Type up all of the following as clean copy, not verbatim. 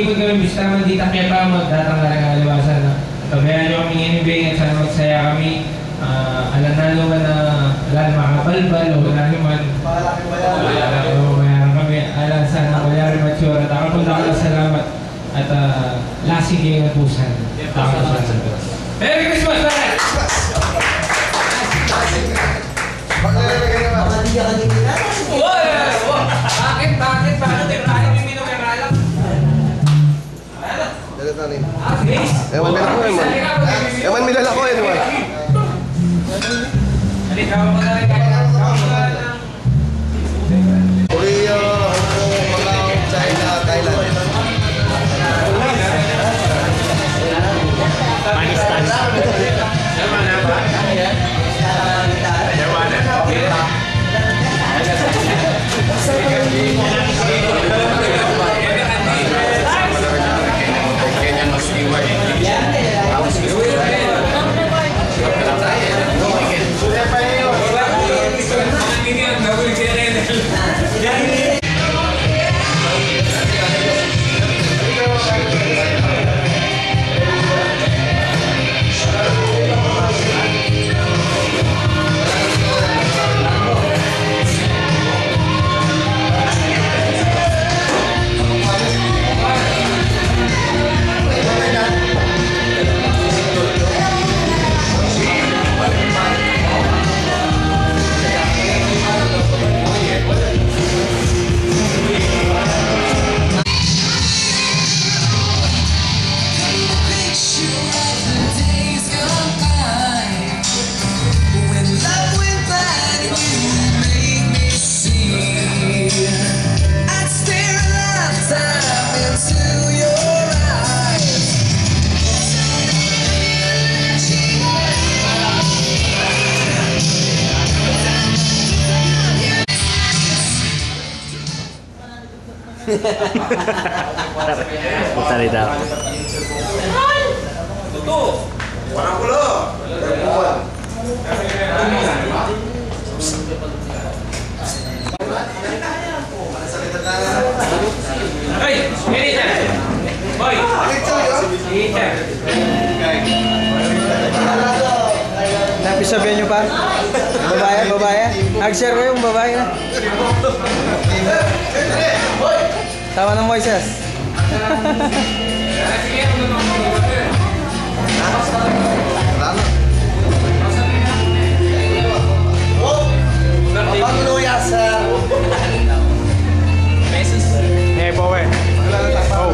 ikot kami, bis naman dito kaya magdatang talaga aliwasan na. Tabayan nyo kami inibigay at sana magsaya kami. Alam na naman na wala na makabalbal o wala naman. Mayaran kami. Alam sana wala rin mature. At ako punta ka salamat. At lasing kayo ng pusan. Merry Christmas! Ewan nila ko eh, ewan nila ko eh, ewan. Korea, Hong Kong, Macau, China, Thailand. Pakistan. Puta rin daw. Tutup. Warna pula. Hey, ini dah. Boy. Ini dah. Napisabihan nyo pa? Babae? Nag-share ko yung babae na. Tawa ng Moises. Eh, bawa. Oh.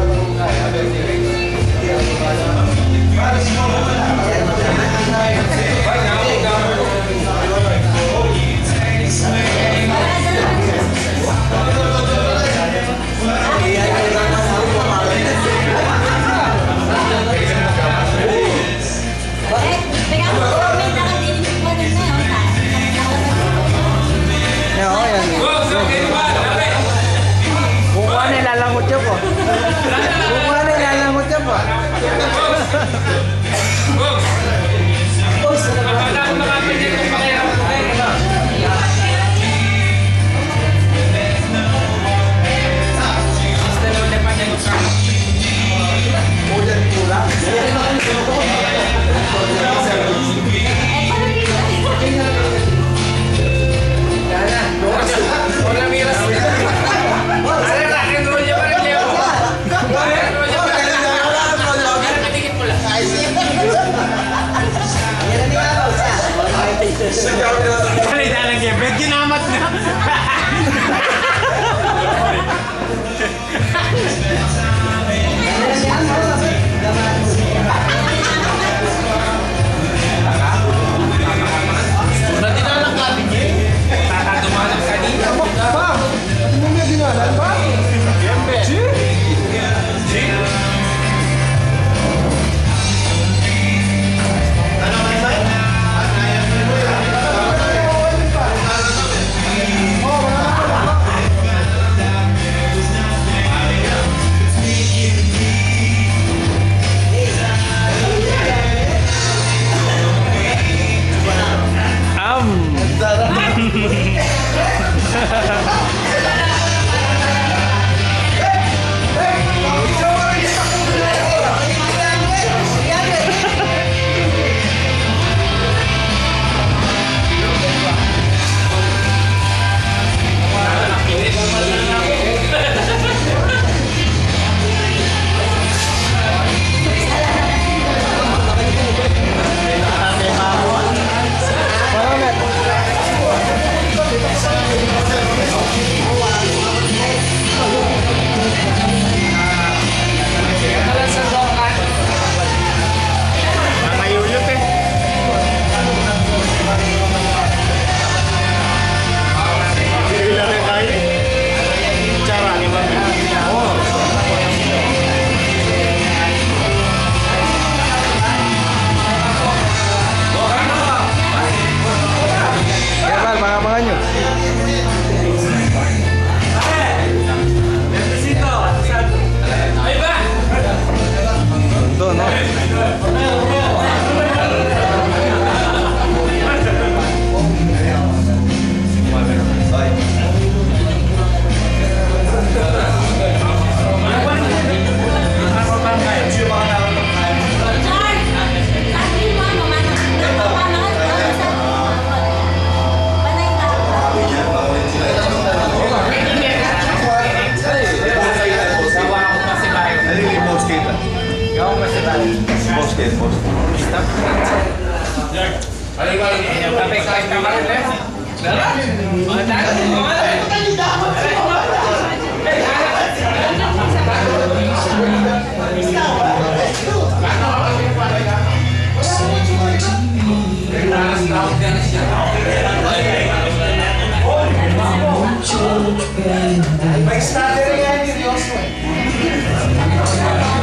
May starter yan, seryoso eh.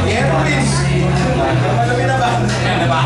Yeah, please. Malumi na ba? Na ba?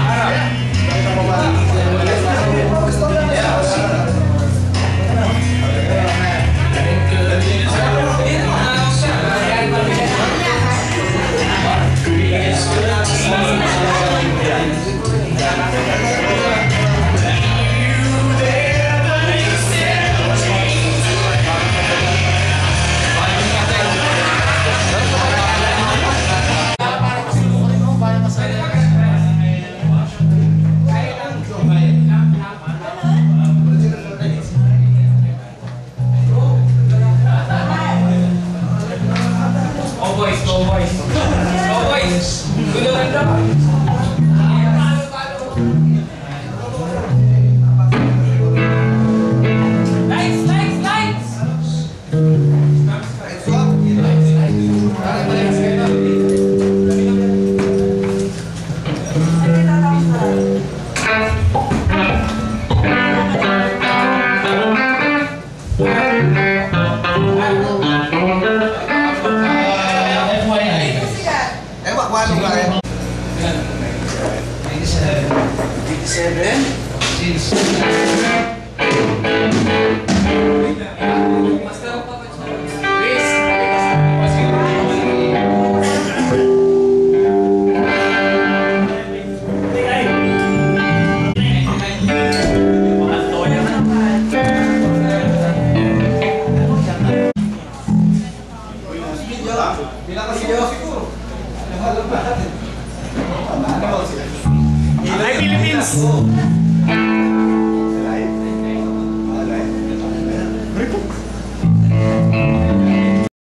Philippines!